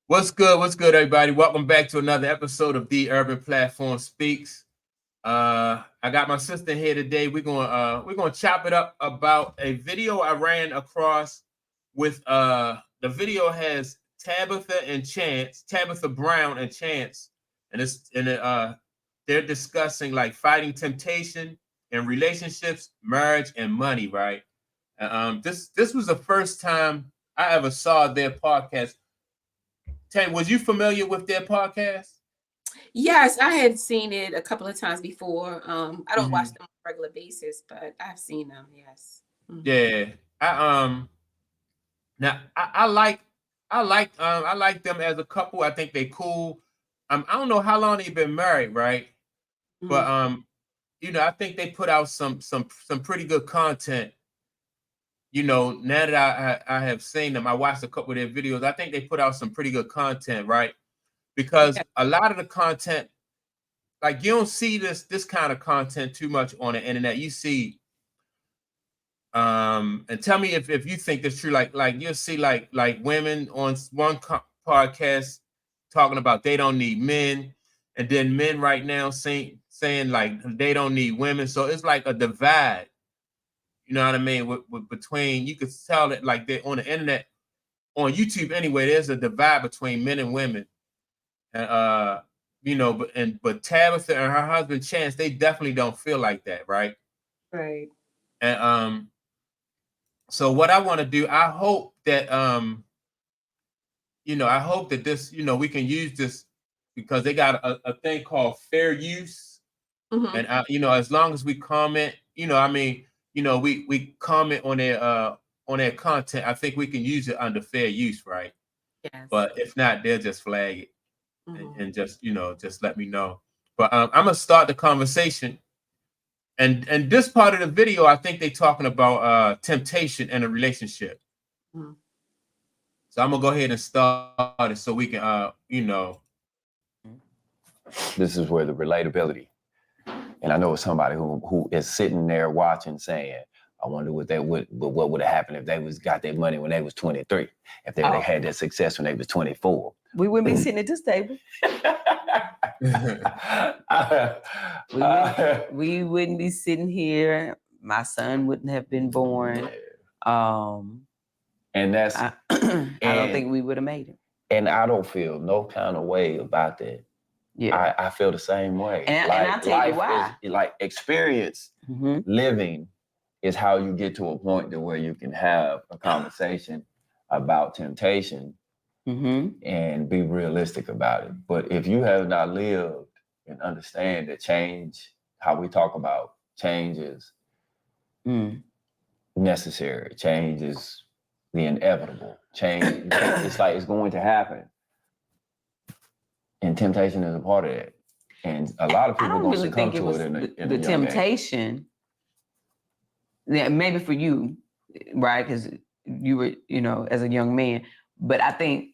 What's good? What's good, everybody? Welcome back to another episode of The Urban Platform Speaks. I got my sister here today. We're gonna chop it up about a video I ran across with the video has Tabitha Brown and Chance, and they're discussing like fighting temptation in relationships, marriage, and money, right? This was the first time I ever saw their podcast. Tay, was you familiar with their podcast? Yes, I had seen it a couple of times before. I don't watch Mm-hmm. them on a regular basis, but I've seen them. Yes. Yeah. Now I like them as a couple. I think they cool. I don't know how long they've been married, right? But Mm-hmm. I think they put out some pretty good content. Now that I have seen them, I watched a couple of their videos. I think they put out some pretty good content, right? Because Okay. a lot of the content, like you don't see this kind of content too much on the internet. You see, and tell me if you think that's true. Like you'll see like women on one podcast talking about they don't need men, and then men right now saying like they don't need women. So it's like a divide. You know what I mean? Between you could tell it like they on the internet, on YouTube anyway. There's a divide between men and women, and but Tabitha and her husband Chance, they definitely don't feel like that, right? Right. And so what I want to do, I hope that this, we can use this because they got a thing called fair use. Mm-hmm. And as long as we comment, we comment on their content, I think we can use it under fair use, right? Yes. But if not, they'll just flag it Mm-hmm. and just let me know. But I'm gonna start the conversation. And this part of the video, I think they're talking about temptation in a relationship. Mm-hmm. So I'm gonna go ahead and start it so we can This is where the relatability, and I know it's somebody who is sitting there watching saying, I wonder what would have happened if they got their money when they was 23, if they would have had that success when they was 24. We wouldn't be sitting at this table. We wouldn't be sitting here. My son wouldn't have been born. And that's I don't think we would have made it. And I don't feel no kind of way about that. Yeah. I feel the same way. And I'll tell you why. Is, like experience living is how you get to a point to where you can have a conversation about temptation and be realistic about it. But if you have not lived and understand that change, how we talk about change is necessary, change is the inevitable, change, it's like it's going to happen. And temptation is a part of that. And a lot of people don't really succumb to it in the temptation. Yeah, maybe for you, right? Because you were, as a young man. But I think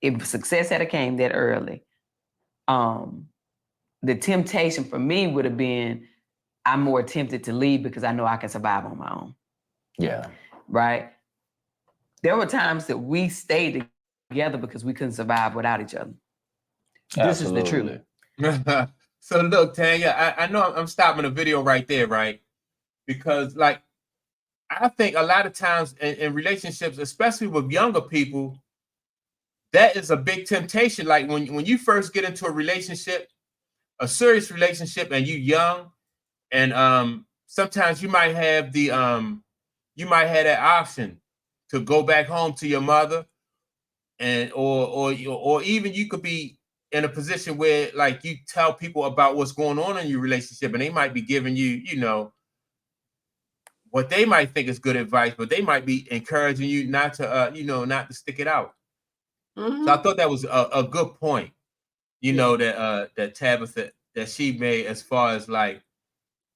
if success had came that early, the temptation for me would have been, I'm more tempted to leave because I know I can survive on my own. Yeah. Right? There were times that we stayed together because we couldn't survive without each other. This is the truth. So look, Tanya, I know I'm stopping the video right there, right? Because like, I think a lot of times in relationships, especially with younger people, that is a big temptation. Like when you first get into a relationship, a serious relationship, and you young, and sometimes you might have that option to go back home to your mother, and or even you could be in a position where like you tell people about what's going on in your relationship, and they might be giving you, what they might think is good advice, but they might be encouraging you not to, not to stick it out. Mm-hmm. So I thought that was a good point, that Tabitha that she made, as far as like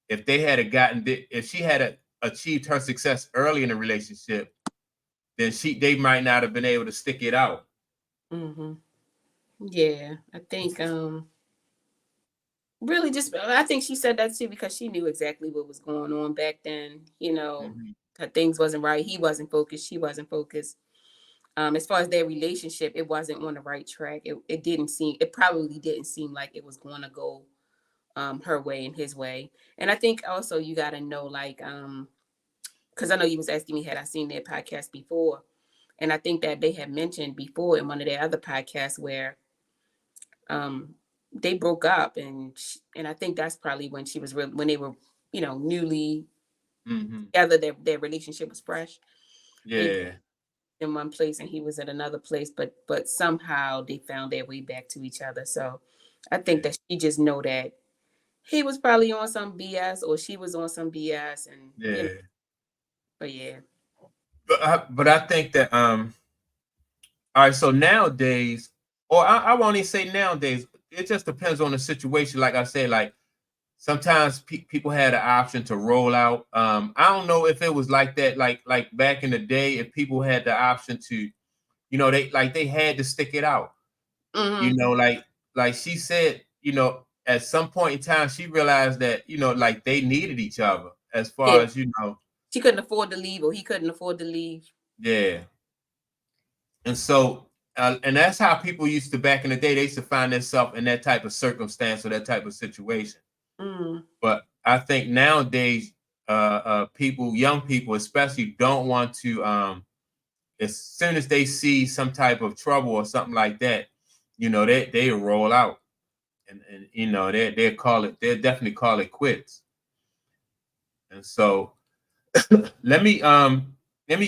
if she had achieved her success early in the relationship, then they might not have been able to stick it out. Mm-hmm. Yeah, I think really just I think she said that too because she knew exactly what was going on back then. Her things wasn't right. He wasn't focused. She wasn't focused. as far as their relationship, it wasn't on the right track. It probably didn't seem like it was going to go her way and his way. And I think also you got to know, like, because I know you was asking me, had I seen their podcast before? And I think that they had mentioned before in one of their other podcasts where they broke up, and I think that's probably when when they were, newly together, their relationship was fresh. Yeah. In one place and he was at another place, but somehow they found their way back to each other. So I think that she just know that he was probably on some BS or she was on some BS, and Yeah. but yeah. But I think that all right, so nowadays, or I won't even say nowadays, it just depends on the situation. Like I said, like sometimes people had an option to roll out. I don't know if it was like that, like back in the day, if people had the option to, they had to stick it out. Like she said, at some point in time, she realized that, like they needed each other as far as, she couldn't afford to leave, or he couldn't afford to leave. Yeah. And so, and that's how people used to back in the day. They used to find themselves in that type of circumstance or that type of situation. But I think nowadays, young people especially, don't want to. As soon as they see some type of trouble or something like that, they roll out, and they'll definitely call it quits. And so, let me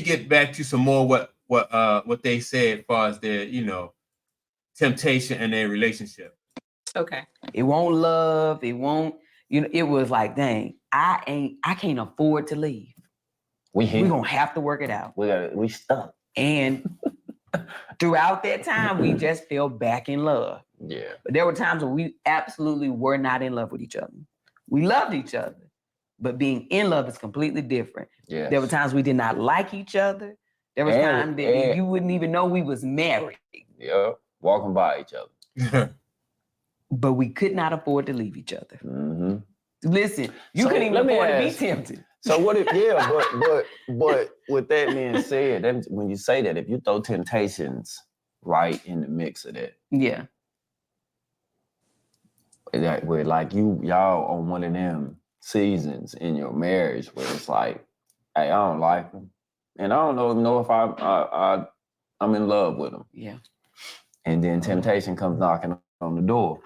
get back to some more what they said as far as their temptation in their relationship. Okay. It won't love. It won't. It was like, dang, I can't afford to leave. We're gonna have to work it out. We stuck. And throughout that time, we just fell back in love. Yeah. But there were times when we absolutely were not in love with each other. We loved each other, but being in love is completely different. Yes. There were times we did not like each other. There was times that you wouldn't even know we was married. Yeah, walking by each other. But we could not afford to leave each other. Mm-hmm. Listen, you couldn't even afford to be tempted. So what if, but with that being said, when you say that, if you throw temptations right in the mix of that. Yeah. Where like y'all on one of them seasons in your marriage where it's like, hey, I don't like him. And I don't know if I'm in love with him. Yeah. And then temptation comes knocking on the door.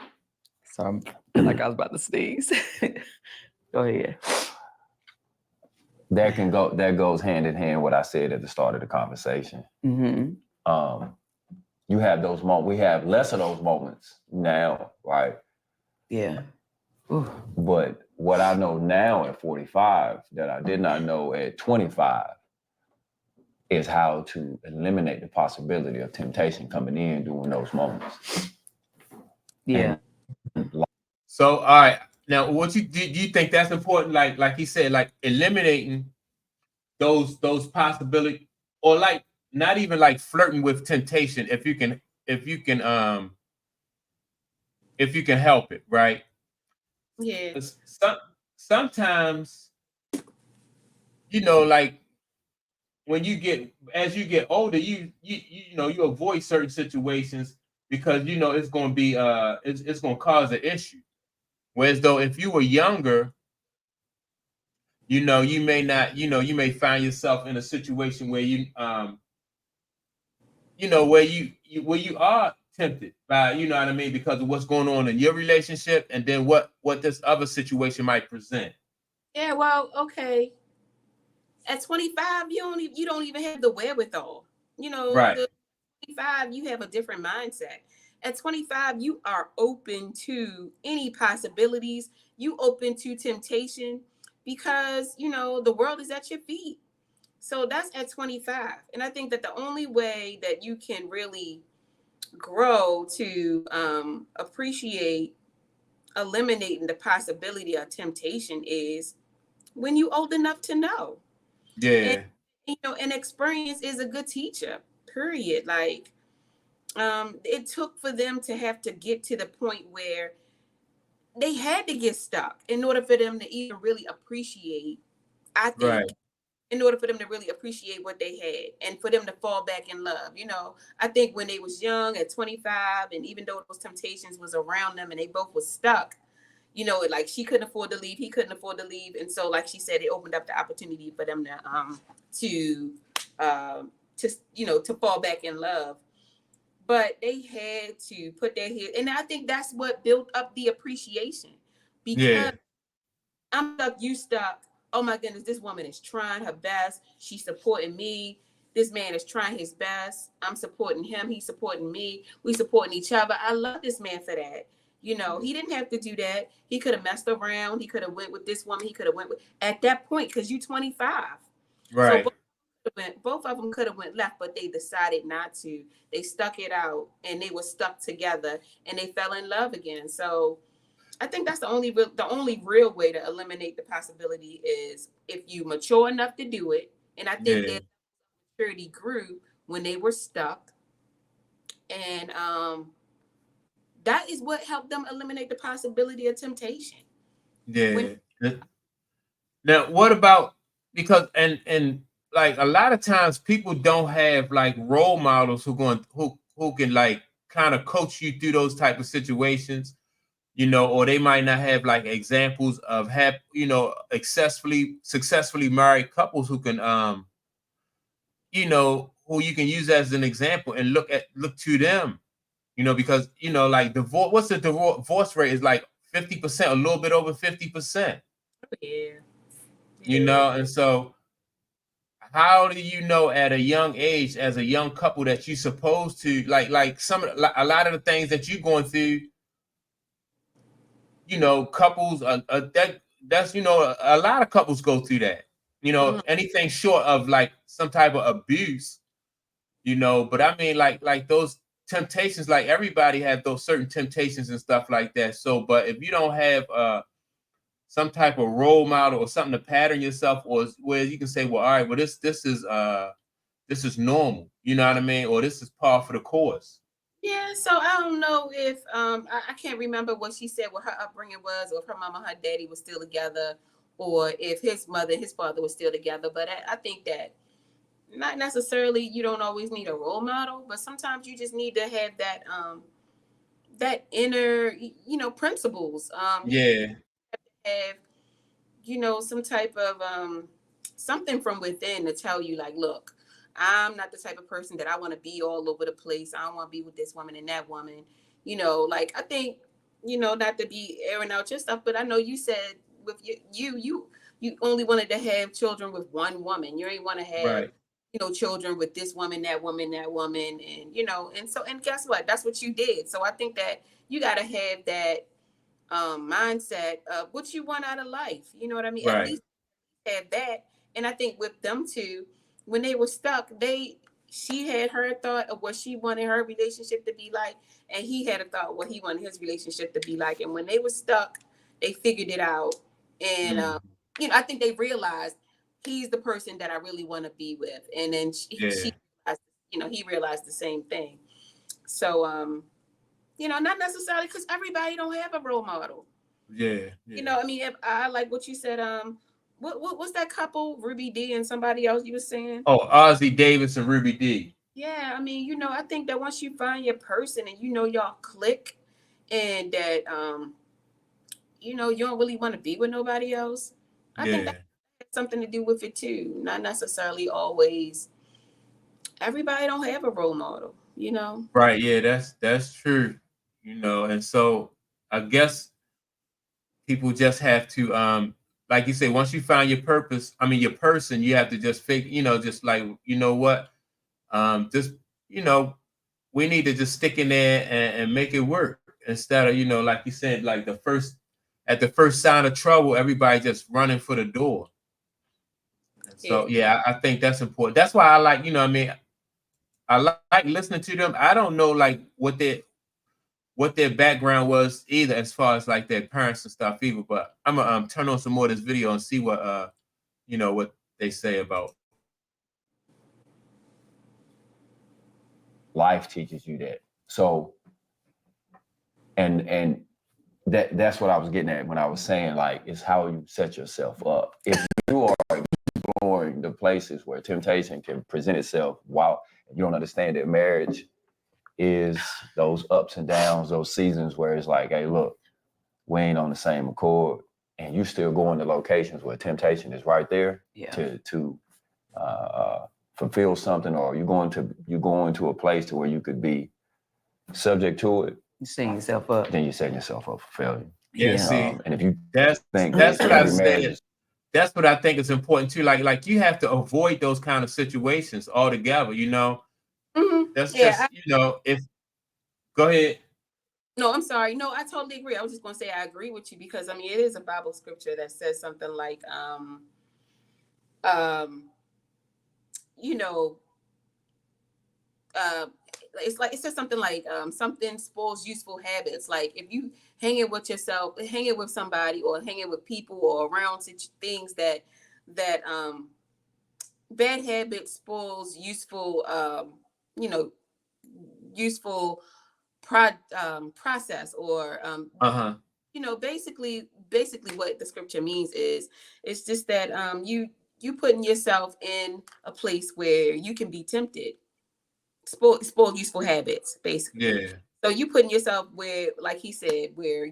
So I'm like I was about to sneeze. Go ahead. That goes hand in hand what I said at the start of the conversation. Mm-hmm. You have those moments. We have less of those moments now, right? Yeah. Ooh. But what I know now at 45 that I did not know at 25 is how to eliminate the possibility of temptation coming in during those moments. Yeah. So, all right. Now, do you think that's important? Like he said, like eliminating those possibilities, or like not even like flirting with temptation if you can help it, right? Yeah. Sometimes, like as you get older, you avoid certain situations because it's going to be it's going to cause an issue. Whereas though if you were younger, you may not, you may find yourself in a situation where where you are tempted by, you know what I mean, because of what's going on in your relationship, and then what this other situation might present. Yeah, well, okay. At 25, you don't even have the wherewithal. Right. The 25, you have a different mindset. At 25, you are open to any possibilities. You open to temptation because, the world is at your feet. So that's at 25. And I think that the only way that you can really grow to appreciate eliminating the possibility of temptation is when you old enough to know. Yeah. And experience is a good teacher, period. Like, it took for them to have to get to the point where they had to get stuck in order for them to even really appreciate, I think, Right. in order for them to really appreciate what they had and for them to fall back in love. You know, I think when they was young at 25, and even though those temptations was around them and they both was stuck, you know, like she couldn't afford to leave, he couldn't afford to leave. And so, like she said, it opened up the opportunity for them to you know, to fall back in love. But they had to put their head, and I think that's what built up the appreciation, because Yeah. I'm stuck, you stuck. Oh my goodness, this woman is trying her best. She's supporting me. This man is trying his best. I'm supporting him. He's supporting me. We supporting each other. I love this man for that. You know, he didn't have to do that. He could have messed around. He could have went with this woman. He could have went with at that point, because you 25. Right. So both of them could have went left, but they decided not to. They stuck it out, and they were stuck together, and they fell in love again. So I think that's the only real way to eliminate the possibility is if you mature enough to do it. And I think Yeah. that maturity grew when they were stuck, and that is what helped them eliminate the possibility of temptation. Yeah. Now, what about, because and like a lot of times people don't have like role models who can like kind of coach you through those type of situations, you know, or they might not have like examples of you know, successfully married couples who can you know, who you can use as an example and look to them, you know, because you know, like what's the divorce rate is like 50%, a little bit over 50%. Yeah. You know, and so how do you know at a young age, as a young couple, that you're supposed to like a lot of the things that you're going through, you know, couples that's you know, a lot of couples go through that, you know, anything short of like some type of abuse, you know. But I mean, like those temptations, like everybody have those certain temptations and stuff like that. So, but if you don't have some type of role model or something to pattern yourself, or where you can say, well, all right, well, this is normal, you know what I mean, or this is par for the course. Yeah, so I don't know if I can't remember what she said, what her upbringing was, or if her mama, her daddy was still together, or if his mother, his father was still together. But I think that not necessarily you don't always need a role model, but sometimes you just need to have that inner, you know, principles. Yeah. Have, you know, some type of something from within to tell you, like, look, I'm not the type of person that I want to be all over the place. I don't want to be with this woman and that woman. You know, like, I think, you know, not to be airing out your stuff, but I know you said with you only wanted to have children with one woman. You ain't want to have, Right. you know, children with this woman, that woman, that woman, and you know, and so, and guess what? That's what you did. So I think that you got to have that mindset of what you want out of life. You know what I mean? At Right. least have that. And I think with them two, when they were stuck, she had her thought of what she wanted her relationship to be like, and he had a thought of what he wanted his relationship to be like. And when they were stuck, they figured it out. And you know, I think they realized he's the person that I really want to be with. And then she realized, you know, he realized the same thing. So you know, not necessarily, because everybody don't have a role model. Yeah. You know, I mean, if I like what you said, what's that couple, Ruby D and somebody else you were saying? Oh, Ozzy Davis and Ruby D. Yeah, I mean, you know, I think that once you find your person and you know y'all click, and that you know, you don't really want to be with nobody else, I think that has something to do with it too. Not necessarily always. Everybody don't have a role model, you know. Right. Yeah, that's true. You know, and so I guess people just have to like you say, once you find your purpose, I mean your person, you have to just figure, you know, just like, you know what, just, you know, we need to just stick in there and make it work, instead of, you know, like you said, like at the first sign of trouble, everybody just running for the door. And so yeah, I think that's important. That's why I like, you know what I mean, I like listening to them. I don't know like what their background was either, as far as like their parents and stuff either, but I'm gonna turn on some more of this video and see what you know, what they say about. Life teaches you that. So and that's what I was getting at when I was saying, like, it's how you set yourself up. If you are born exploring the places where temptation can present itself while you don't understand that marriage is those ups and downs, those seasons where it's like, hey, look, we ain't on the same accord, and you still going to locations where temptation is right there to fulfill something, or you're going to a place to where you could be subject to it. You setting yourself up. Then you're setting yourself up for failure. Yeah, see, and if you that's think what I every marriage said. is That's what I think is important too. Like you have to avoid those kind of situations altogether. You know, that's just if. Go ahead. No, I'm sorry. No, I totally agree. I was just going to say I agree with you because I mean it is a Bible scripture that says something like you know it's like it says something like something spoils useful habits. Like if you hanging with somebody or hanging with people or around such things that bad habits spoils useful useful process or basically what the scripture means is it's just that you putting yourself in a place where you can be tempted, spoil useful habits basically. Yeah. So you putting yourself where, like he said, where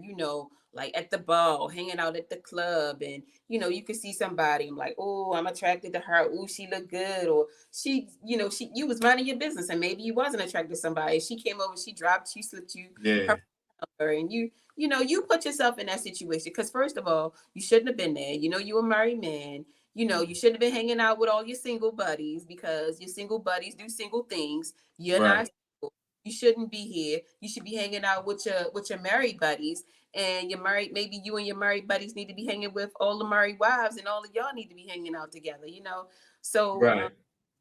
like at the bar, hanging out at the club, and you can see somebody. I'm like, oh, I'm attracted to her. Oh, she look good, or she, you was minding your business, and maybe you wasn't attracted to somebody. She came over, she dropped, she slipped you her number, and you put yourself in that situation because first of all, you shouldn't have been there. You a married man. You shouldn't have been hanging out with all your single buddies because your single buddies do single things. You're not. You shouldn't be here. You should be hanging out with your married buddies, and you're married. Maybe you and your married buddies need to be hanging with all the married wives, and all of y'all need to be hanging out together. So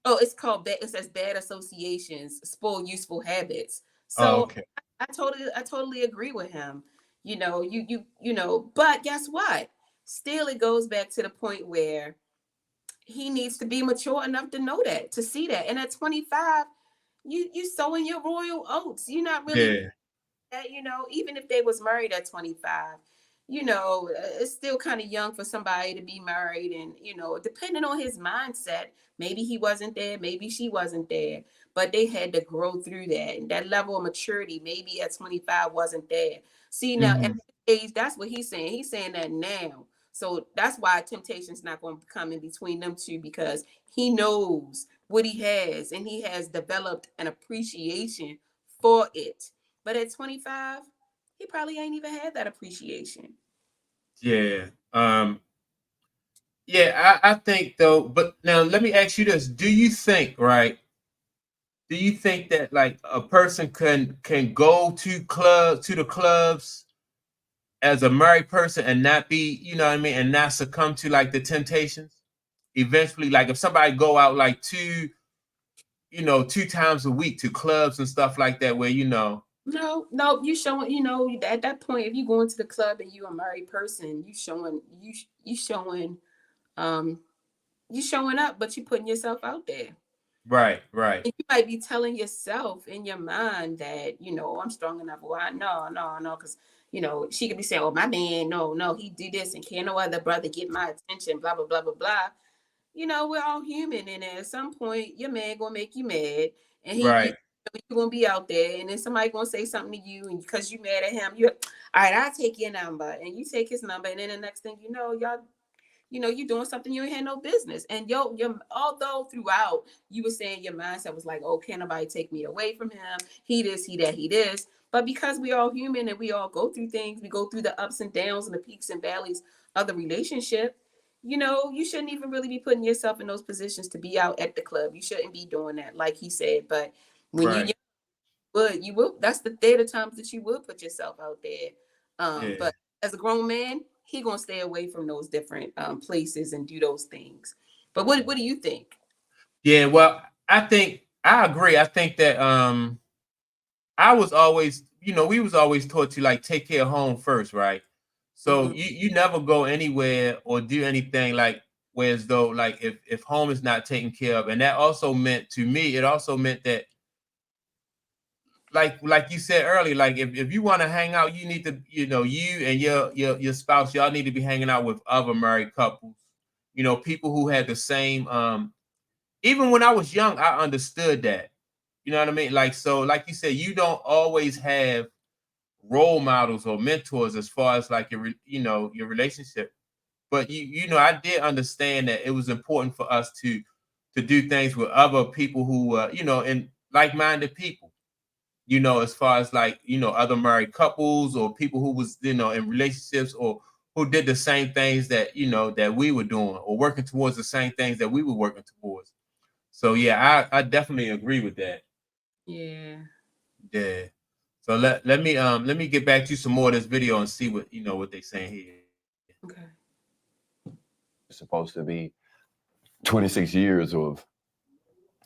it's called bad. It says bad associations spoil useful habits. So Okay. I totally agree with him. But guess what? Still, it goes back to the point where he needs to be mature enough to know that, to see that. And at 25, you sowing your royal oats. You're not really that, even if they was married at 25, it's still kind of young for somebody to be married. And, depending on his mindset, maybe he wasn't there, maybe she wasn't there, but they had to grow through that. And that level of maturity, maybe at 25 wasn't there. See, now at this age, that's what he's saying. He's saying that now. So that's why temptation's not going to come in between them two, because he knows what he has and he has developed an appreciation for it. But at 25, he probably ain't even had that appreciation. Yeah. I think though, but now let me ask you this. Do you think that like a person can go to the clubs as a married person and not be, you know what I mean, and not succumb to like the temptations? Eventually, like if somebody go out like two times a week to clubs and stuff like that, where No, you showing, at that point, if you go into the club and you're a married person, you showing up, but you putting yourself out there. Right. And you might be telling yourself in your mind that, I'm strong enough. Well, no, because she could be saying, oh, my man, no, he do this and can't no other brother get my attention, blah, blah, blah, blah, blah. We're all human, and at some point your man gonna make you mad, and you're gonna be out there, and then somebody gonna say something to you, and because you mad at him, all right, I'll take your number, and you take his number, and then the next thing you know, you're doing something you ain't had no business. And although throughout you were saying your mindset was like, oh, can't nobody take me away from him, he this, he that, he this, but because we all human and we all go through things, we go through the ups and downs and the peaks and valleys of the relationship. You shouldn't even really be putting yourself in those positions to be out at the club. You shouldn't be doing that, like he said. But when you will, they're the times that you will put yourself out there. But as a grown man, he gonna stay away from those different places and do those things. But what do you think? Yeah, well, I agree. I think that I was always, we was always taught to like take care of home first, right? So you never go anywhere or do anything like whereas though like if home is not taken care of. And that also meant to me, it also meant that like you said earlier, like if you want to hang out, you need to, you and your spouse, y'all need to be hanging out with other married couples, you know, people who had the same even when I was young, I understood that. You know what I mean? Like, so like you said, you don't always have role models or mentors as far as like your you know, your relationship. But you know, I did understand that it was important for us to do things with other people who you know, and like-minded people, you know, as far as like, you know, other married couples or people who was, you know, in relationships or who did the same things that, you know, that we were doing or working towards the same things that we were working towards. So yeah, I definitely agree with that. Yeah. Yeah. So let me get back to some more of this video and see what, you know, what they saying here. Okay. It's supposed to be 26 years of,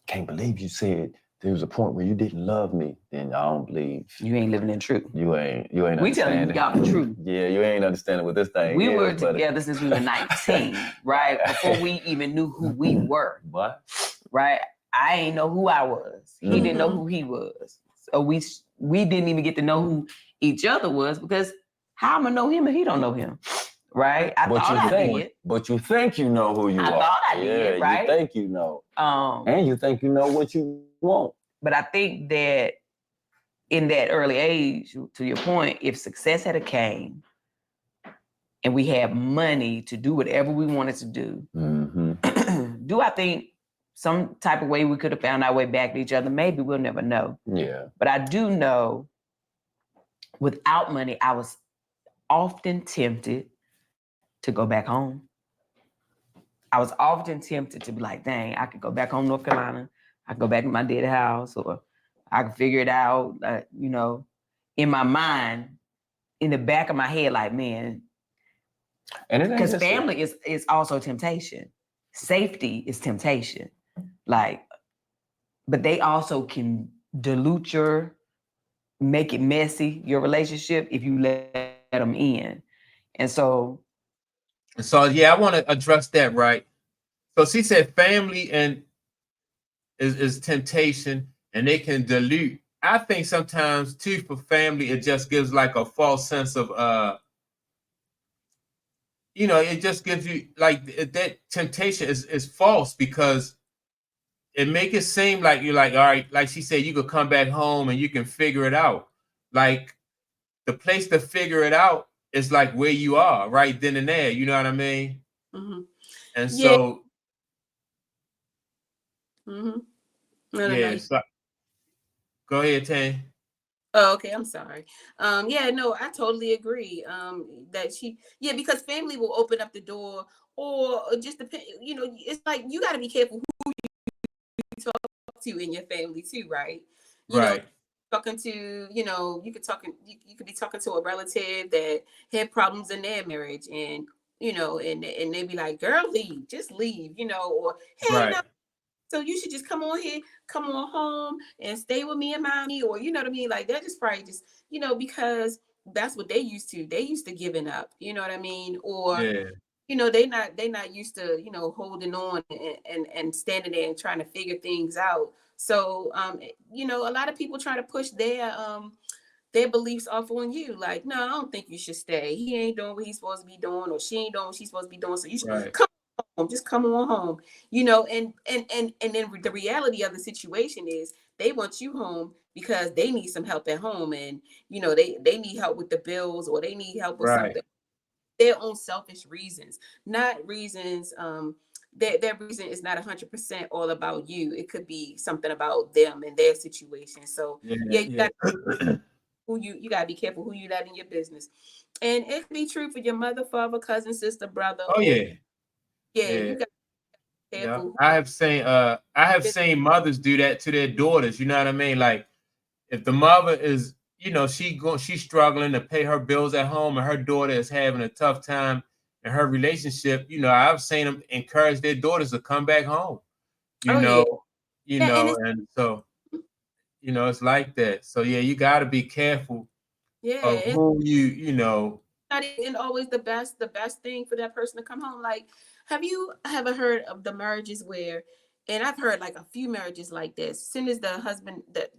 can't believe you said there was a point where you didn't love me. Then I don't believe You ain't living in truth. you ain't We telling understanding. y'all the truth. Yeah, you ain't understanding what this thing We is. were but together since we were 19, right? Before we even knew who we were, What? right? I ain't know who I was. He didn't know who he was. So we didn't even get to know who each other was, because how am I know him and he don't know him, right? I thought I did. But you think you know who you are. I thought I did, right? You think you know. And And you think you know what you want. But I think that in that early age, to your point, if success had came and we had money to do whatever we wanted to do, do I think some type of way we could have found our way back to each other? Maybe, we'll never know. Yeah. But I do know without money, I was often tempted to go back home. I was often tempted to be like, dang, I could go back home to North Carolina. I could go back to my dad's house, or I could figure it out, you know, in my mind, in the back of my head, like, man, And because family is also temptation. Safety is temptation. Like, but they also can dilute make it messy, your relationship, if you let them in. And so yeah, I want to address that, right? So she said family and is temptation and they can dilute. I think sometimes too for family, it just gives like a false sense of you know, it just gives you like that temptation is false because it make it seem like you're like, all right, like she said, you could come back home and you can figure it out. Like the place to figure it out is like where you are right then and there. You know what I mean? Mm-hmm. And Yeah. so, No, yeah. So, go ahead, Tan. Oh, okay. I'm sorry. Yeah, no, I totally agree. That because family will open up the door, or just depend. You know, it's like you got to be careful who you talk to in your family too, right? You know, Right. talking to, you know, you could be talking to a relative that had problems in their marriage, and you know, and they be like, "Girl, leave, just leave," you know, or "Hey, Right. no, so you should just come on here, come on home and stay with me and mommy," or you know what I mean? Like they're just probably just, you know, because that's what they used to. They used to giving up, you know what I mean? Or, Yeah. you know, they not used to, you know, holding on and standing there and trying to figure things out. So you know, a lot of people try to push their beliefs off on you. Like, no, I don't think you should stay. He ain't doing what he's supposed to be doing, or she ain't doing what she's supposed to be doing. So you should Right. come home, just come on home, you know. And then the reality of the situation is they want you home because they need some help at home, and you know they need help with the bills, or they need help with Right. something. Their own selfish reasons, not reasons. Their reason is not 100% all about you. It could be something about them and their situation. So Yeah. yeah, you Yeah. got you gotta be careful who you let in your business. And it can be true for your mother, father, cousin, sister, brother, Oh or yeah. you Yeah. got to be Yeah. careful. I have seen mothers do that to their daughters. You know what I mean? Like if the mother is, you know, she's struggling to pay her bills at home and her daughter is having a tough time in her relationship, you know, I've seen them encourage their daughters to come back home, you Oh yeah. know, And it's and so, you know, it's like that. So yeah, you got to be careful of it's who you know. not even always the best thing for that person to come home. Like, have you ever heard of the marriages where, and I've heard like a few marriages like this. As soon as the husband, the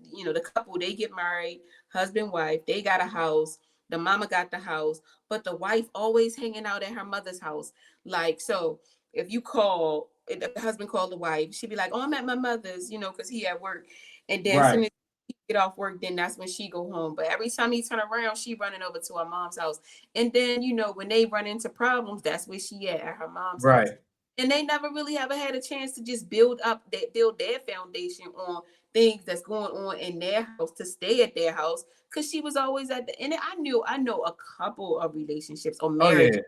couple, they get married, husband, wife, they got a house, the mama got the house, but the wife always hanging out at her mother's house. Like, so if you call, if the husband called the wife, she'd be like, "Oh, I'm at my mother's," because he at work. And then as soon Right. as he get off work, then that's when she go home. But every time he turn around, she running over to her mom's house. And then, when they run into problems, that's where she at her mom's house. Right. And they never really ever had a chance to just build their foundation on things that's going on in their house, to stay at their house, because she was always at the end. I know a couple of relationships or Oh marriages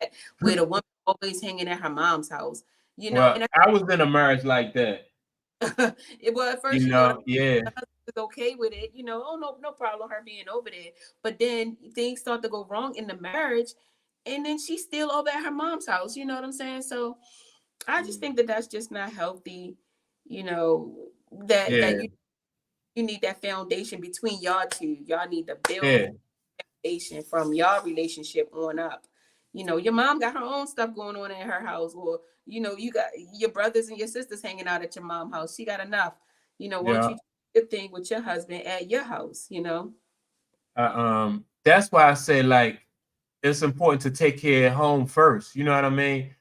yeah. where the woman always hanging at her mom's house, Well, and I was in a marriage like that. well, at first, Yeah. the husband was okay with it, oh, no problem, her being over there. But then things start to go wrong in the marriage, and then she's still over at her mom's house. You know what I'm saying? So I just think that that's just not healthy. That Yeah. you need that foundation between y'all two. Y'all need to build Yeah. foundation from y'all relationship on up. Your mom got her own stuff going on in her house, or you got your brothers and your sisters hanging out at your mom's house. She got enough. Won't Yeah. you do your thing with your husband at your house? That's why I say, like, it's important to take care of home first. You know what I mean?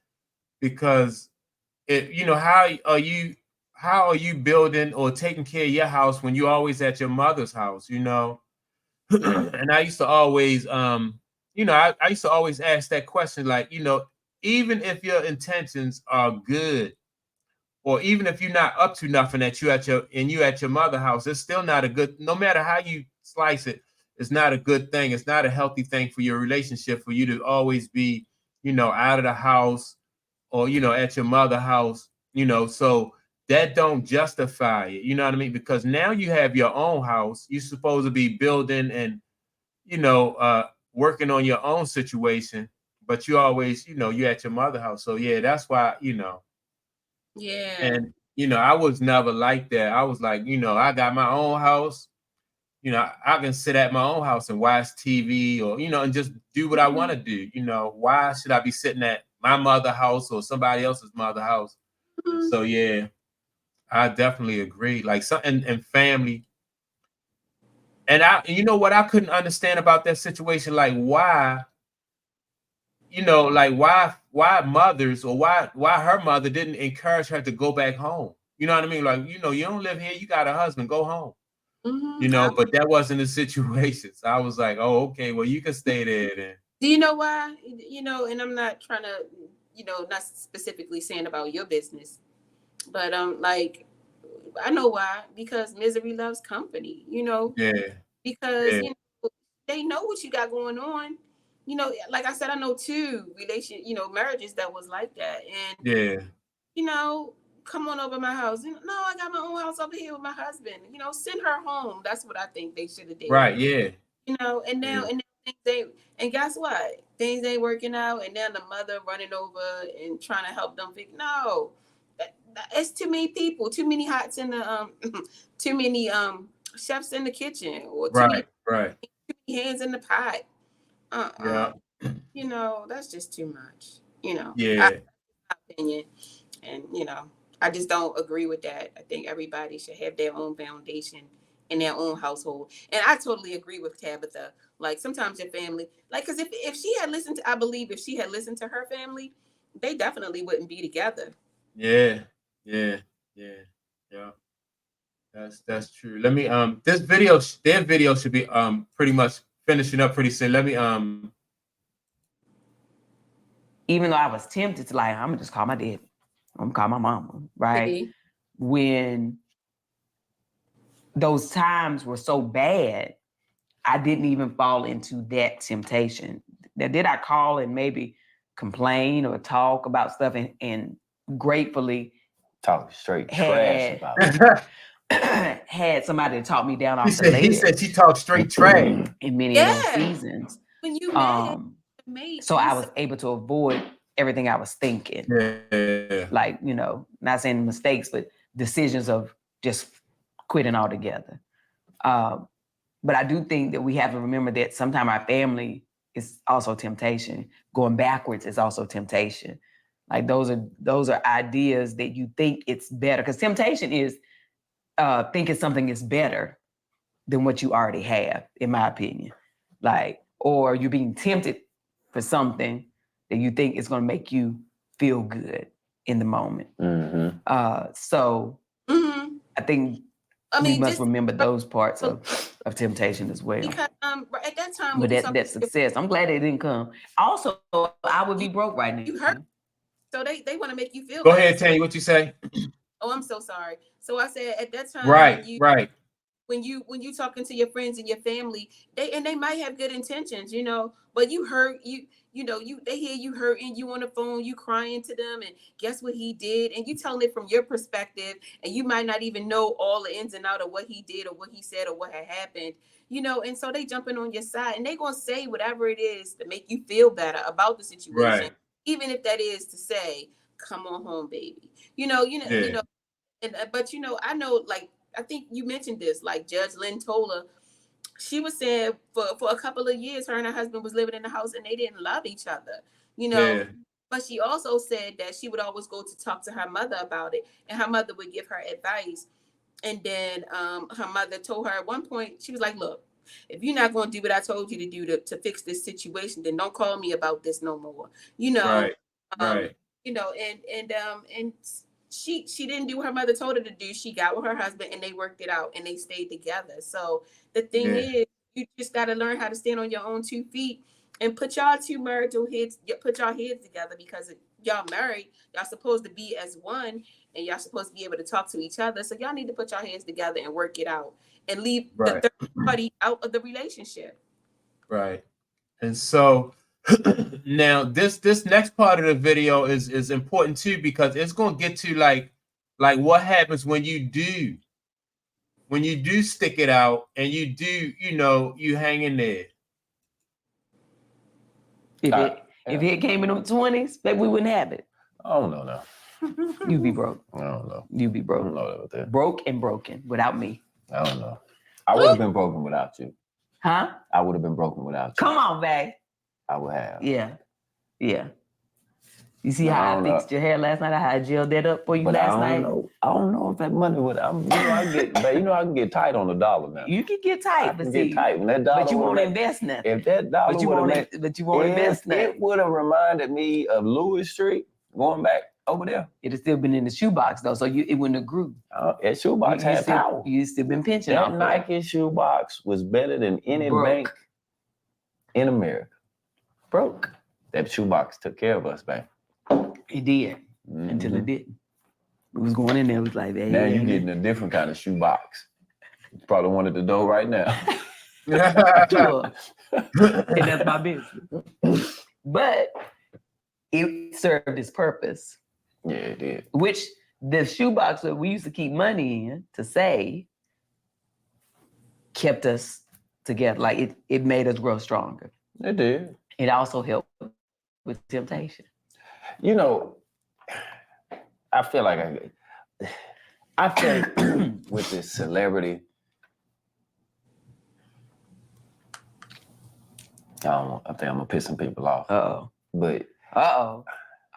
Because how are you building or taking care of your house when you're always at your mother's house? And I used to always I used to always ask that question, like, even if your intentions are good, or even if you're not up to nothing, that you at your mother house, it's still not a good, no matter how you slice it, it's not a good thing. It's not a healthy thing for your relationship, for you to always be, out of the house, or, at your mother house, so that don't justify it. You know what I mean? Because now you have your own house. You're supposed to be building and, working on your own situation, but you always, you're at your mother house. So yeah, that's why, Yeah. and I was never like that. I was like, I got my own house. I can sit at my own house and watch TV, or and just do what I want to do. Why should I be sitting at my mother house or somebody else's mother house? And so yeah, I definitely agree. Like something and family. And what I couldn't understand about that situation, like why, like why mothers, or why her mother didn't encourage her to go back home. You know what I mean? Like, you don't live here, you got a husband, go home. But that wasn't the situation. So I was like, oh, okay, well, you can stay there then. Do you know why? And I'm not trying to, not specifically saying about your business, but like, I know why. Because misery loves company. Yeah. Because Yeah. they know what you got going on. Like I said, I know two marriages that was like that, and Yeah. come on over my house. No, I got my own house over here with my husband. Send her home. That's what I think they should have did. Right. Yeah. And now Yeah. and now things ain't. And guess what? Things ain't working out, and now the mother running over and trying to help them fix. No, it's too many people, too many hots in the too many chefs in the kitchen, or too many Right. hands in the pot. Yeah. That's just too much. Yeah. My opinion, and I just don't agree with that. I think everybody should have their own foundation in their own household, and I totally agree with Tabitha. Like sometimes your family, like, because if she had listened to, I believe if she had listened to her family, they definitely wouldn't be together. Yeah. Yeah. Yeah. Yeah. That's true. Let me their video should be pretty much finishing up pretty soon. Let me Even though I was tempted to, like, I'm gonna just call my dad. I'm gonna call my mama, right? See? When those times were so bad, I didn't even fall into that temptation. Now, did I call and maybe complain or talk about stuff, and gratefully Talk straight trash about it. had somebody to talk me down he off the ledge. he said she talked straight trash. In many of those seasons. When you So I was able to avoid everything I was thinking. Yeah. Like, not saying mistakes, but decisions of just quitting altogether. But I do think that we have to remember that sometimes our family is also temptation. Going backwards is also temptation. Like those are ideas that you think it's better. Because temptation is thinking something is better than what you already have, in my opinion. Like, or you're being tempted for something that you think is going to make you feel good in the moment. So I think we must remember those parts of temptation as well. Because at that time, but that success, I'm glad they didn't come. Also, I would be broke right now. You hurt. So they want to make you feel Go bad. ahead, Tanya, what you say? Oh, I'm so sorry. So I said at that time, Right. When you talking to your friends and your family, they might have good intentions, but you hurt, they hear you hurting, you on the phone, you crying to them, and guess what he did, and you telling it from your perspective, and you might not even know all the ins and out of what he did or what he said or what had happened, and so they jumping on your side, and they gonna say whatever it is to make you feel better about the situation, even if that is to say, "Come on home, baby," and but I know, like, I think you mentioned this, like Judge Lynn Tola, she was saying for a couple of years, her and her husband was living in the house and they didn't love each other, But she also said that she would always go to talk to her mother about it, and her mother would give her advice. And then her mother told her at one point, she was like, "Look, if you're not going to do what I told you to do to fix this situation, then don't call me about this no more." Right. And she didn't do what her mother told her to do. She got with her husband and they worked it out and they stayed together. So the thing is, you just got to learn how to stand on your own 2 feet and put y'all heads together, because if y'all married, y'all supposed to be as one, and y'all supposed to be able to talk to each other. So y'all need to put y'all heads together and work it out and leave the third party out of the relationship. Right. And so now this next part of the video is important too, because it's going to get to like what happens when you do stick it out and you do, you hang in there. If it came in the 20s, maybe we wouldn't have it. I don't know now. You'd be broke. I don't know. You'd be broke. I don't know about that. Broke and broken without me. I don't know. I would have been broken without you. Huh? I would have been broken without you. Come on, babe. I would have. Yeah. You see how I fixed your hair last night? How I gelled that up for you last night? I don't know if that money would. I can get tight on the dollar now. You can get tight, but see, get tight. When that dollar, but you won't invest nothing. If that dollar but you won't invest nothing. It would have reminded me of Lewis Street going back over there. It'd have still been in the shoebox though, so it wouldn't have grew. That shoebox had power. You still been pinching. That Nike shoebox was better than any bank in America. Broke. That shoebox took care of us, man. It did, until it didn't. It was going in there, it was like, hey, now you're getting a different kind of shoebox. You probably one at the door right now. Sure. And that's my business. But it served its purpose. Yeah, it did. Which the shoebox that we used to keep money in to save kept us together. Like it made us grow stronger. It did. It also helped with temptation. I feel like with this celebrity, I think I'm gonna piss some people off. But I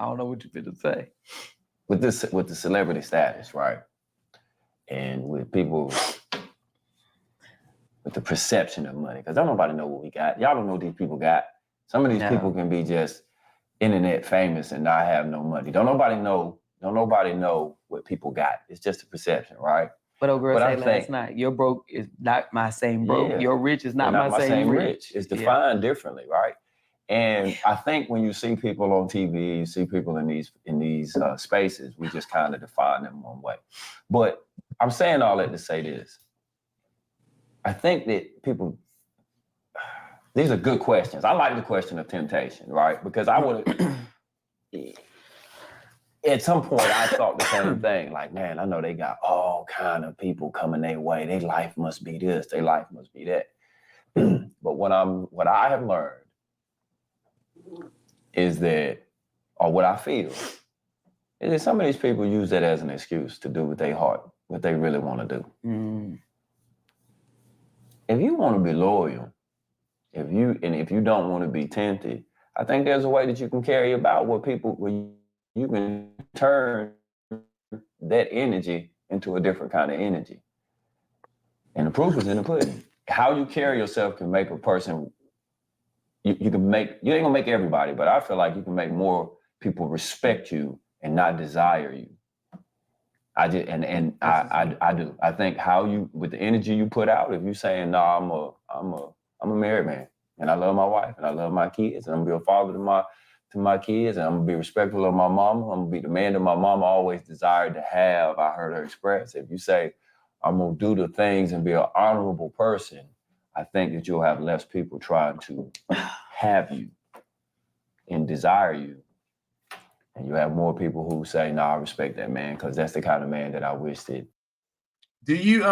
don't know what you're gonna say. With the celebrity status, right? And with people with the perception of money, because don't nobody know what we got. Y'all don't know what these people got. Some of these people can be just internet famous and not have no money. Don't nobody know what people got. It's just a perception, right? But old girl said last night, your broke is not my same broke. Yeah. Your rich is not my same rich. It's defined differently, right? And I think when you see people on TV, you see people in these spaces, we just kind of define them one way. But I'm saying all that to say this. I think that people, these are good questions. I like the question of temptation, right? Because I would at some point I thought the same thing. Like, man, I know they got all kind of people coming their way. Their life must be this, their life must be that. But what I have learned is that, or what I feel, is that some of these people use that as an excuse to do what they really want to do. If you want to be loyal, if you don't want to be tempted, I think there's a way that you can carry about where you can turn that energy into a different kind of energy. And the proof is in the pudding. How you carry yourself can make a person, you ain't gonna make everybody, but I feel like you can make more people respect you and not desire you. I just I do. I think how you, with the energy you put out, if you saying, no, I'm a married man and I love my wife and I love my kids and I'm gonna be a father to my kids and I'm gonna be respectful of my mama. I'm gonna be the man that my mama always desired to have. I heard her express. If you say, I'm gonna do the things and be an honorable person, I think that you'll have less people trying to have you and desire you. And you have more people who say, I respect that man, because that's the kind of man that I wish that. Do you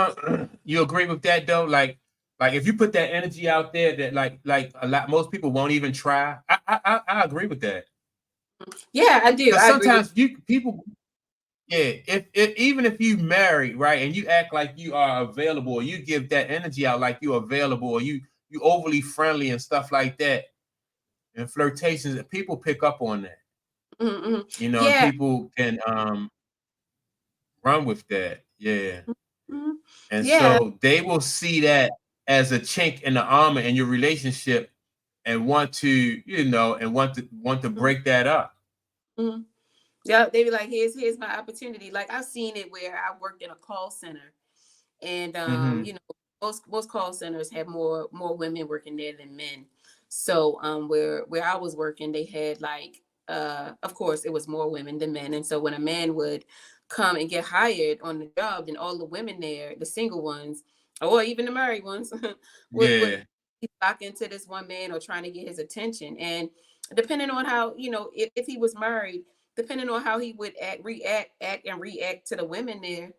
you agree with that though? Like if you put that energy out there that like most people won't even try. I agree with that. Yeah, I do. I sometimes people if even if you married, right, and you act like you are available, or you give that energy out like you're available, or you overly friendly and stuff like that, and flirtations, people pick up on that. Mm-hmm. You know, and people can run with that. Yeah. Mm-hmm. And so they will see that as a chink in the armor in your relationship and want to, want to break that up. Mm-hmm. Yeah, they be like, here's my opportunity. Like I've seen it where I worked in a call center, and most call centers have more women working there than men. So where I was working, they had like of course it was more women than men, and so when a man would come and get hired on the job, then all the women there, the single ones, or even the married ones, would lock into this one man or trying to get his attention. And depending on how, if he was married, depending on how he would react to the women there,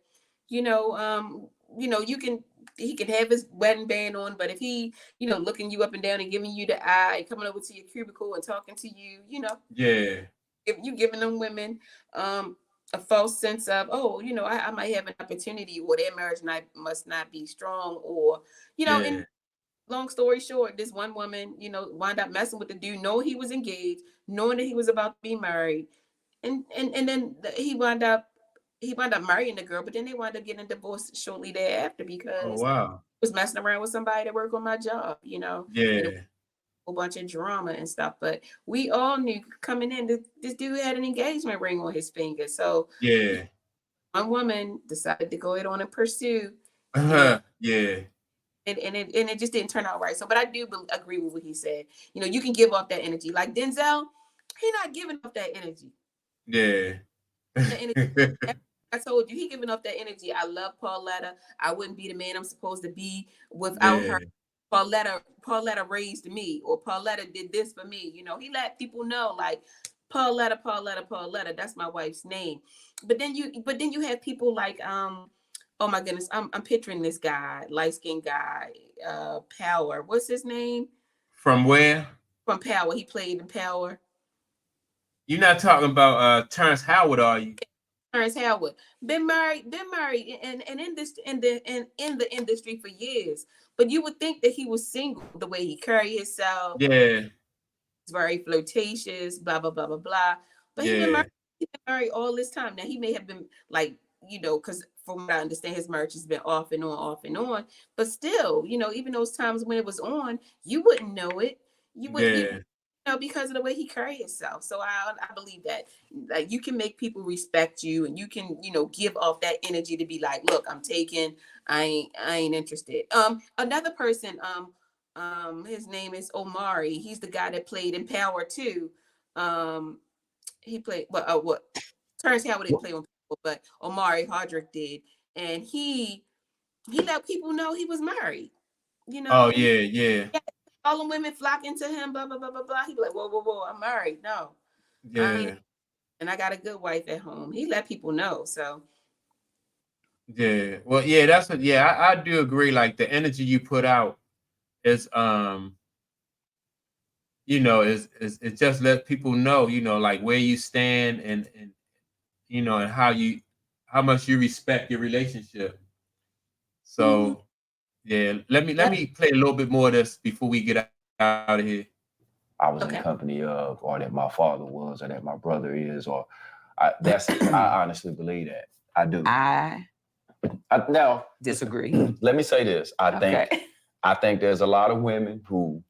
he can have his wedding band on, but if he, looking you up and down and giving you the eye, coming over to your cubicle and talking to you, if you giving them women a false sense of, I might have an opportunity, or their marriage must not be strong, or and long story short, this one woman, wound up messing with the dude, knowing he was engaged, knowing that he was about to be married, and then he wound up marrying the girl, but then they wound up getting divorced shortly thereafter because he was messing around with somebody that worked on my job, and a whole bunch of drama and stuff. But we all knew coming in that this dude had an engagement ring on his finger. So one woman decided to go ahead on and pursue. And it just didn't turn out right. So, but I do agree with what he said. You can give off that energy. Like Denzel, he not giving off that energy. Yeah. The energy. I told you, he giving off that energy. I love Pauletta. I wouldn't be the man I'm supposed to be without her. Pauletta raised me, or Pauletta did this for me. He let people know, like, Pauletta. That's my wife's name. But then you have people like oh my goodness, I'm picturing this guy, light-skinned guy, Power. What's his name? From where? From Power. He played in Power. You're not talking about Terrence Howard, are you? Terrence Howard. Been married and in the industry for years. But you would think that he was single, the way he carried himself. Yeah. He's very flirtatious, blah, blah, blah, blah, blah. But he's been married all this time. Now he may have been like, because from what I understand, his marriage has been off and on. But still, even those times when it was on, you wouldn't know it. You wouldn't, because of the way he carried himself. So I believe that, like, you can make people respect you, and you can, give off that energy to be like, look, I'm taken. I ain't interested. Another person, his name is Omari. He's the guy that played in Power 2. He played what? Terrence Howard didn't play on Power, but Omari Hardrick did, and he let people know he was married. Oh yeah. All the women flocking to him, blah blah blah blah blah. He be like, whoa, I'm married. No, and I got a good wife at home. He let people know. So yeah, well, yeah, that's what. Yeah, I do agree. Like the energy you put out is it just let people know, like where you stand and and how much you respect your relationship. So yeah, let me play a little bit more of this before we get out of here. I was in company of, or that my father was, or that my brother is, or I honestly believe that. I do. I now disagree. Let me say this. I think there's a lot of women who,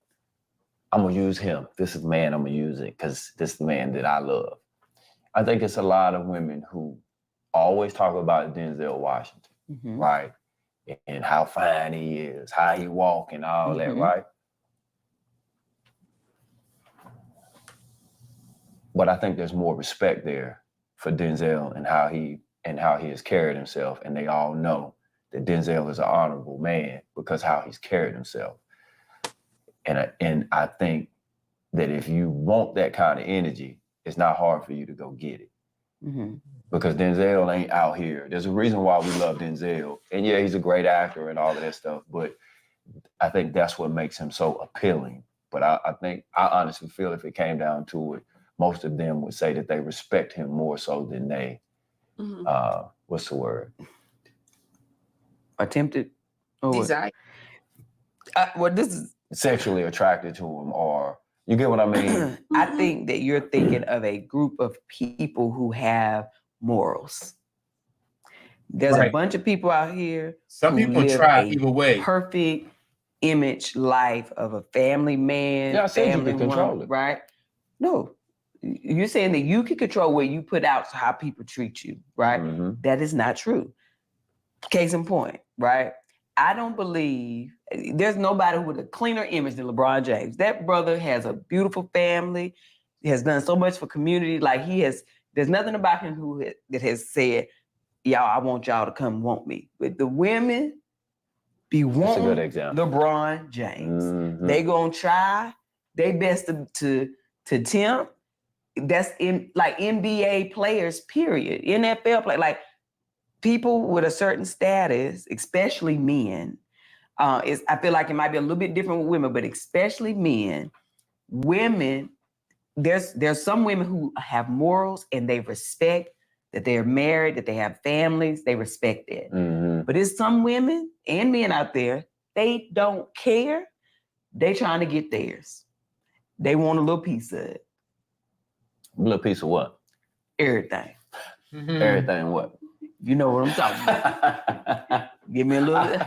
I'm gonna use him. This is the man I'm gonna use it because this is the man that I love. I think it's a lot of women who always talk about Denzel Washington, right? And how fine he is, how he walk and all that, right? But I think there's more respect there for Denzel and how he has carried himself. And they all know that Denzel is an honorable man because how he's carried himself. And I think that if you want that kind of energy, it's not hard for you to go get it. Because Denzel ain't out here. There's a reason why we love Denzel. And yeah, he's a great actor and all of that stuff, but I think that's what makes him so appealing. But I honestly feel if it came down to it, most of them would say that they respect him more so than they, what's the word? Attempted? Desire. Well, this is sexually attracted to him, or you get what I mean? I think that you're thinking of a group of people who have morals. There's a bunch of people out here. Some who people live try a either way. Perfect image life of a family man, Yeah, I said family you can control woman, it. right? No. You're saying that you can control what you put out to how people treat you, right? That is not true. Case in point, right? I don't believe there's nobody with a cleaner image than LeBron James. That brother has a beautiful family. He has done so much for community. Like there's nothing about him that has said, y'all, I want y'all to come want me. But the women be wanting That's a good example. LeBron James. They gonna try their best to tempt. That's in like NBA players, period. NFL play, like people with a certain status, especially men. I feel like it might be a little bit different with women, but especially men. Women, there's some women who have morals and they respect that they're married, that they have families. They respect it. But there's some women and men out there, they don't care. They trying to get theirs. They want a little piece of it. A little piece of what? Everything. Everything what? You know what I'm talking about. Give me a little.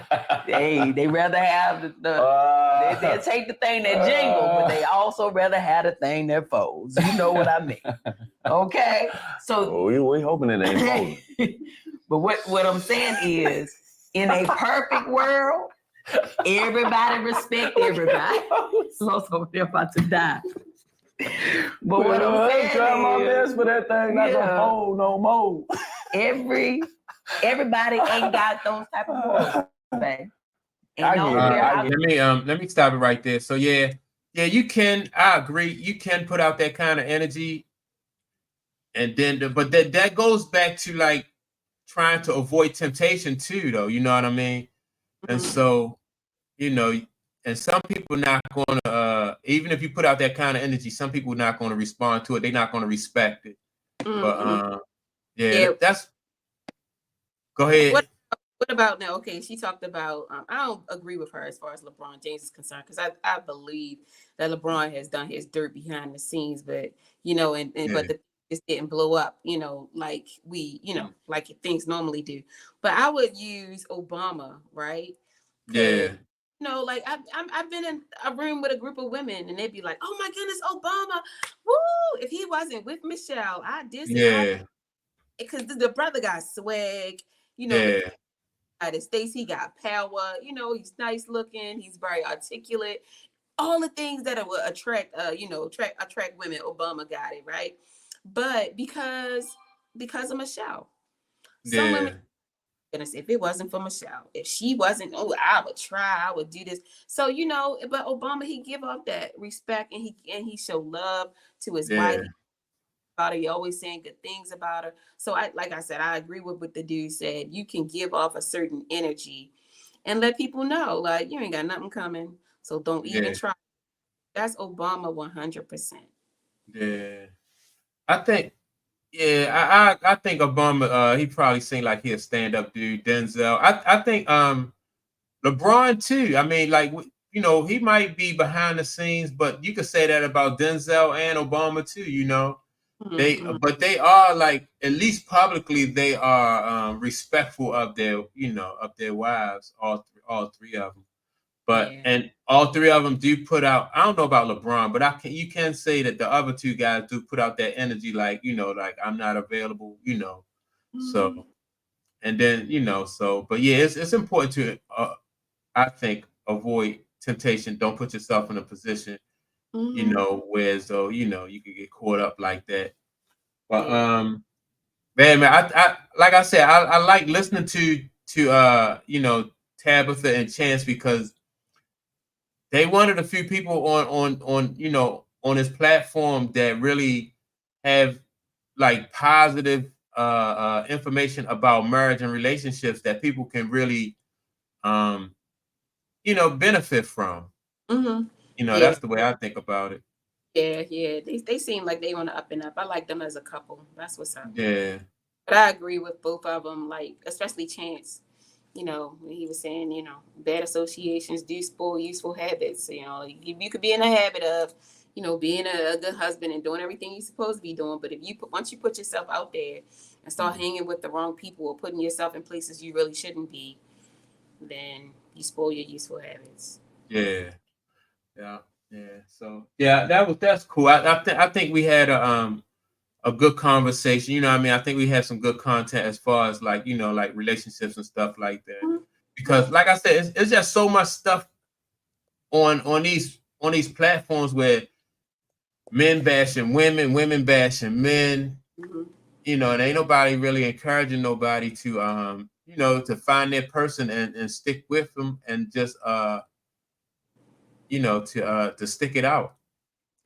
Hey, they rather have they'll take the thing that jingle, but they also rather have the thing that folds. You know what I mean? Okay. So we hoping it ain't folding. But what I'm saying is, in a perfect world, everybody respect everybody. Lost over there about to die. But what I'm saying trying my best for that thing not to fold no more. Everybody ain't got those type of morals, man. Let me stop it right there. So yeah, you can. I agree. You can put out that kind of energy, and then, but that goes back to like trying to avoid temptation too, though. You know what I mean? And so, and some people not going to, even if you put out that kind of energy, some people are not going to respond to it. They're not going to respect it. But that's. Go ahead. What about now? Okay, she talked about. I don't agree with her as far as LeBron James is concerned because I believe that LeBron has done his dirt behind the scenes, but but the just didn't blow up, like like things normally do. But I would use Obama, right? Yeah. Like I've been in a room with a group of women and they'd be like, "Oh my goodness, Obama! Woo! If he wasn't with Michelle, I did." Yeah. Because the brother got swag, Yeah. United States, he got power, he's nice looking, he's very articulate, all the things that would attract women. Obama got it, right? But because of Michelle, some women, goodness, if it wasn't for Michelle, if she wasn't, I would try, I would do this. So but Obama, he give off that respect and he show love to his wife. He always saying good things about her. So like I said, I agree with what the dude said. You can give off a certain energy and let people know, like, you ain't got nothing coming. So don't even try. That's Obama 100%. Yeah. I think Obama, he probably seemed like he a stand-up dude. Denzel. I think LeBron too. I mean, like, he might be behind the scenes, but you could say that about Denzel and Obama too, But they are, like, at least publicly, they are respectful of their wives, all three of them. But and all three of them do put out. I don't know about LeBron, but you can say that the other two guys do put out that energy, like, you know, like I'm not available, you know. So, and then, you know, so, but yeah, it's important to, I think, avoid temptation. Don't put yourself in a position, you know, where as though, you know, you could get caught up like that. But man, I like I said, I like listening to you know, Tabitha and Chance, because they one of the few people on you know, on this platform that really have like positive information about marriage and relationships that people can really you know, benefit from. You know, Yeah, that's the way I think about it. yeah. They seem like they on the up and up. I like them as a couple. That's what's up. Yeah. But I agree with both of them, like especially Chance. You know, when he was saying, you know, bad associations do spoil useful habits. You know, you could be in a habit of, you know, being a good husband and doing everything you're supposed to be doing. But if you once you put yourself out there and start hanging with the wrong people or putting yourself in places you really shouldn't be, then you spoil your useful habits. Yeah. Yeah. Yeah. So yeah, that's cool. I think we had a good conversation. You know what I mean? I think we had some good content as far as like, you know, like relationships and stuff like that. Because like I said, it's just so much stuff on these platforms where men bashing women, women bashing men, you know, and ain't nobody really encouraging nobody to you know, to find their person and stick with them and just you know, to stick it out.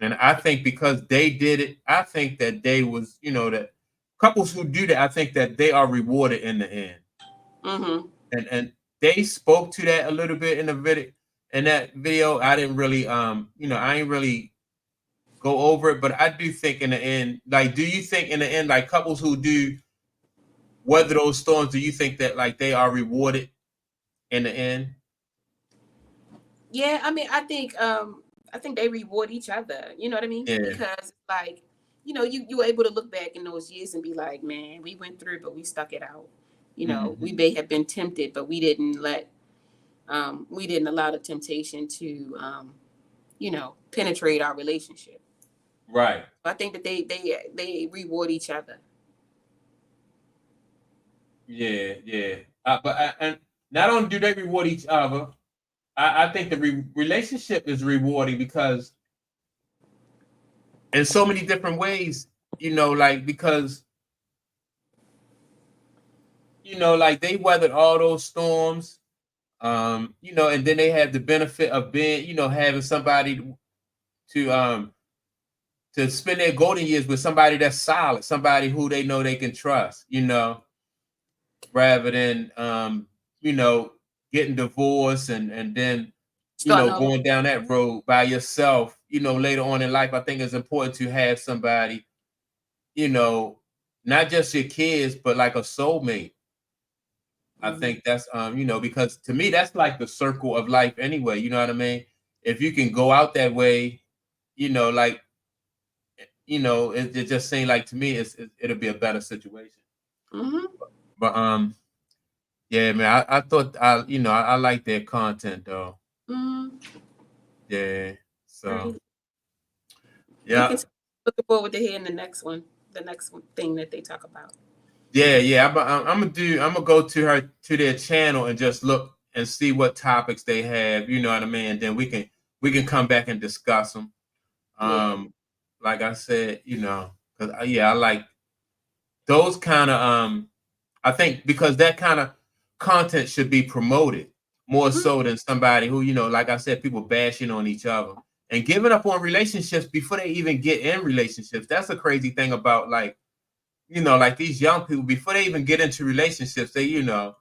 And I think because they did it, I think that they was, you know, that couples who do that, I think that they are rewarded in the end. And they spoke to that a little bit in the video. In that video, I didn't really you know, I ain't really go over it, but I do think in the end, like, do you think in the end, like couples who do weather those storms, do you think that like they are rewarded in the end? Yeah, I mean, I think they reward each other. You know what I mean? Yeah. Because like, you know, you were able to look back in those years and be like, man, we went through, but we stuck it out. You know, we may have been tempted, but we didn't allow the temptation to you know, penetrate our relationship. Right. I think that they reward each other. Yeah, yeah. And not only do they reward each other, I think the relationship is rewarding because in so many different ways, you know, like because you know, like they weathered all those storms, you know, and then they have the benefit of being, you know, having somebody to spend their golden years with somebody that's solid, somebody who they know they can trust, you know, rather than you know, getting divorced and then you know, going down that road by yourself, you know, later on in life. I think it's important to have somebody, you know, not just your kids, but like a soulmate. I think that's you know, because to me that's like the circle of life anyway, you know what I mean? If you can go out that way, you know, like you know, it just seems like to me it'll be a better situation. But yeah, man, I thought you know, I like their content though. Yeah. So Right. yeah. Looking forward to hearing the next one thing that they talk about. Yeah. I'm gonna go to their channel and just look and see what topics they have. You know what I mean? And then we can come back and discuss them. Like I said, you know, because yeah, I like those kind of I think because that kind of content should be promoted more so than somebody who, you know, like I said, people bashing on each other and giving up on relationships before they even get in relationships. That's a crazy thing about like, you know, like these young people before they even get into relationships, they, you know,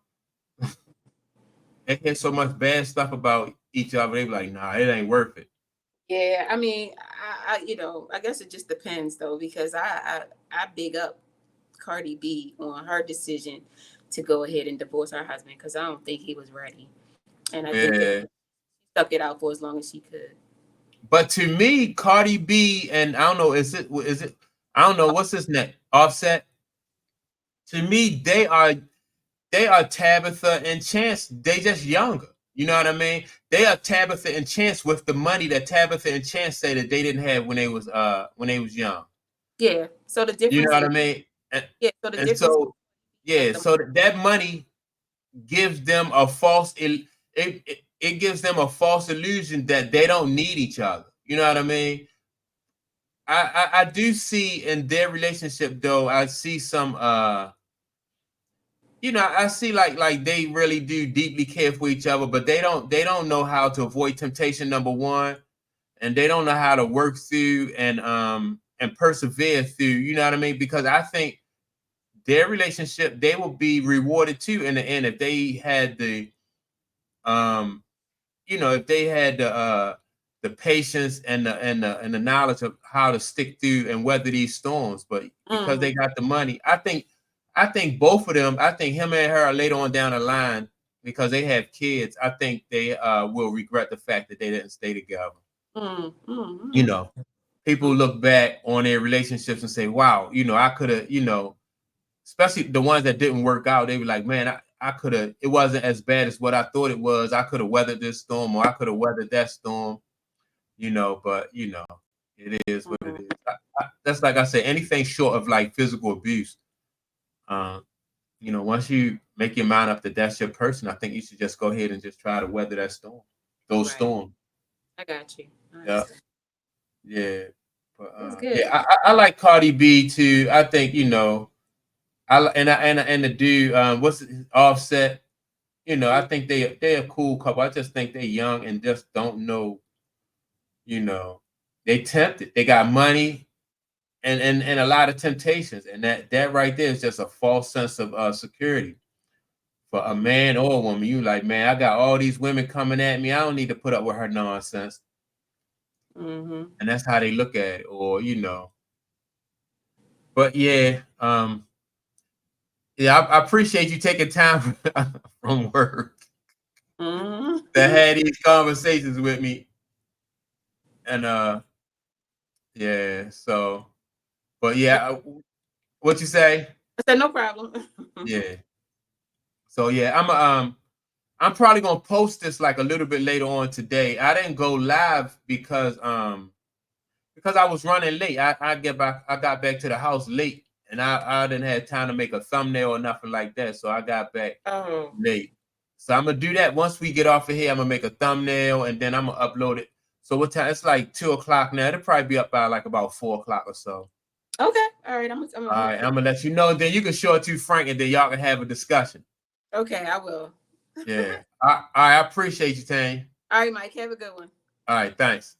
they hear so much bad stuff about each other. They be like, nah, it ain't worth it. Yeah, I mean, I you know, I guess it just depends though, because I big up Cardi B on her decision to go ahead and divorce her husband because I don't think he was ready, and I think that she stuck it out for as long as she could. But to me, Cardi B and I don't know, is it I don't know what's his name, Offset. To me, they are Tabitha and Chance. They just younger. You know what I mean? They are Tabitha and Chance with the money that Tabitha and Chance say that they didn't have when they was young. Yeah. So the difference. You know what I mean? Yeah. So the And difference. so yeah, so that money gives them a false it gives them a false illusion that they don't need each other. You know what I mean? I do see in their relationship though, I see some you know, I see like they really do deeply care for each other, but they don't know how to avoid temptation, number one, and they don't know how to work through and persevere through, you know what I mean? Because I think their relationship, they will be rewarded too in the end if they had the you know, if they had the patience and the knowledge of how to stick through and weather these storms. But because they got the money, I think both of them, I think him and her later on down the line, because they have kids, I think they will regret the fact that they didn't stay together. You know, people look back on their relationships and say, wow, you know, I could have, you know, especially the ones that didn't work out, they were like, man, I could have, it wasn't as bad as what I thought it was. I could have weathered this storm, or I could have weathered that storm, you know, but you know, it is what it is. That's like I said, anything short of like physical abuse. You know, once you make your mind up that that's your person, I think you should just go ahead and just try to weather that storm, those storms. I got you. Yeah. Yeah. But That's good. yeah, I like Cardi B too. I think, you know, and the dude, what's it, Offset? You know, I think they're a cool couple. I just think they're young and just don't know. You know, they tempted. They got money and a lot of temptations, and that right there is just a false sense of security for a man or a woman. You like, man, I got all these women coming at me. I don't need to put up with her nonsense. And that's how they look at it, or you know. But yeah, yeah, I appreciate you taking time from work to have these conversations with me. And yeah, so but yeah, what you say? I said no problem. Yeah. So yeah, I'm probably gonna post this like a little bit later on today. I didn't go live because I was running late. I got back to the house late, and I didn't have time to make a thumbnail or nothing like that. So I got back late. So I'm gonna do that once we get off of here. I'm gonna make a thumbnail and then I'm gonna upload it. So what time? It's like 2:00 now. It'll probably be up by like about 4:00 or so. Okay. All right. I'm gonna let you know. And then you can show it to Frank, and then y'all can have a discussion. Okay, I will. Yeah. I appreciate you, Tane. All right, Mike. Have a good one. All right. Thanks.